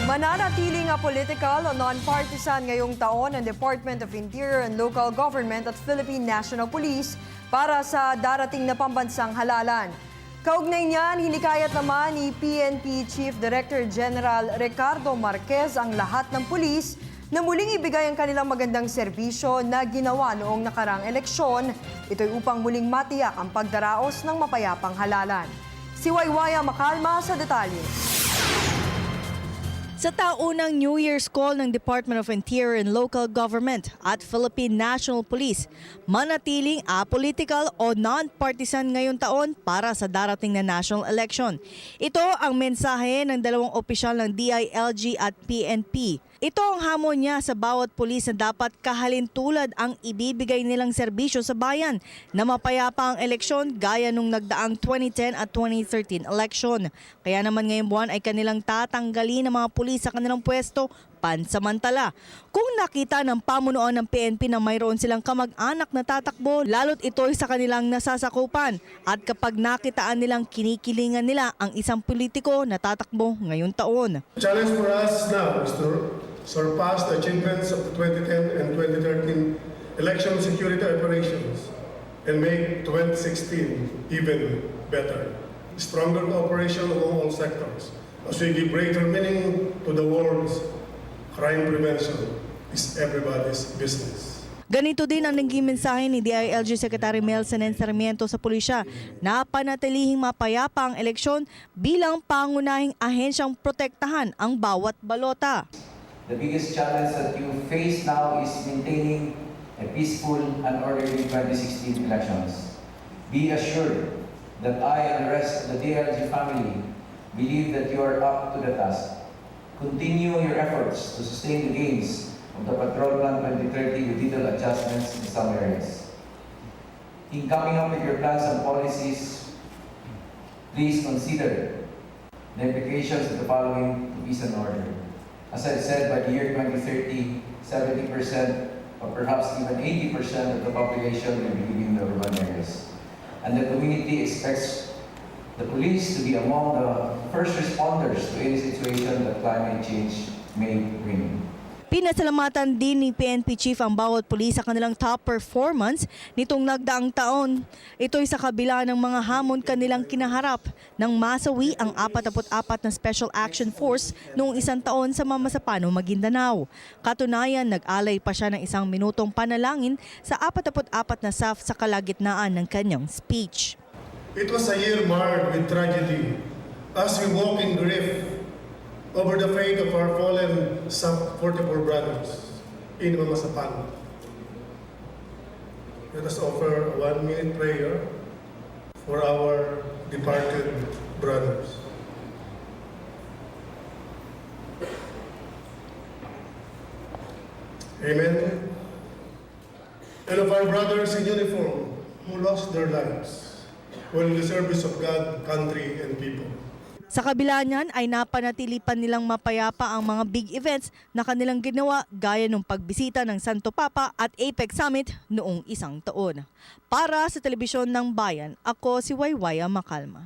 Mananatiling apolitical o non-partisan ngayong taon ang Department of Interior and Local Government at Philippine National Police para sa darating na pambansang halalan. Kaugnay niyan, hinikayat naman ni PNP Chief Director General Ricardo Marquez ang lahat ng pulis na muling ibigay ang kanilang magandang serbisyo na ginawa noong nakarang eleksyon. Ito'y upang muling matiyak ang pagdaraos ng mapayapang halalan. Si Waywaya Makalma sa detalye. Sa taunang New Year's call ng Department of Interior and Local Government at Philippine National Police, manatiling apolitical o non-partisan ngayong taon para sa darating na national election. Ito ang mensahe ng dalawang opisyal ng DILG at PNP. Ito ang hamon niya sa bawat pulis na dapat kahalintulad ang ibibigay nilang serbisyo sa bayan na mapayapa ang eleksyon gaya nung nagdaang 2010 at 2013 election. Kaya naman ngayong buwan ay kanilang tatanggalin ang mga pulis sa kanilang pwesto pansamantala. Kung nakita ng pamunuan ng PNP na mayroon silang kamag-anak na tatakbo, lalo't ito'y sa kanilang nasasakupan. At kapag nakitaan nilang kinikilingan nila ang isang politiko na tatakbo ngayong taon. The challenge for us now is to surpass the achievements of the 2010 and 2013 election security operations and make 2016 even better. Stronger cooperation among all sectors as we give greater meaning to the words crime prevention is everybody's business. Ganito din ang naging mensahe ni DILG Secretary Melson Sarmiento sa pulisya na panatilihing mapayapa ang eleksyon bilang pangunahing ahensyang protektahan ang bawat balota. The biggest challenge that you face now is maintaining a peaceful and orderly 2016 elections. Be assured that I and the rest of the DILG family believe that you are up to the task. Continue your efforts to sustain the gains of the Patrol Plan 2030 with little adjustments in some areas. In coming up with your plans and policies, please consider the implications of the following to peace and order. As I said, by the year 2030, 70% or perhaps even 80% of the population will be living in the urban areas. And the community expects the police to be among the first responders to any situation that climate change may bring. Pinasalamatan din ni PNP Chief ang bawat pulis sa kanilang top performance nitong nagdaang taon. Ito'y sa kabila ng mga hamon kanilang kinaharap nang masawi ang 44 na Special Action Force noong isang taon sa Mamasapano, Maguindanao. Katunayan, nag-alay pa siya ng 1 minutong panalangin sa 44 na SAF sa kalagitnaan ng kanyang speech. It was a year marred with tragedy as we walk in grief over the fate of our fallen 44 brothers in Mamasapan. Let us offer a 1-minute prayer for our departed brothers. Amen. And of our brothers in uniform who lost their lives while in the service of God, country, and people. Sa kabila niyan ay napanatili pa nilang mapayapa ang mga big events na kanilang ginawa gaya ng pagbisita ng Santo Papa at APEC Summit noong isang taon. Para sa Telebisyon ng Bayan, ako si Waywaya Makalma.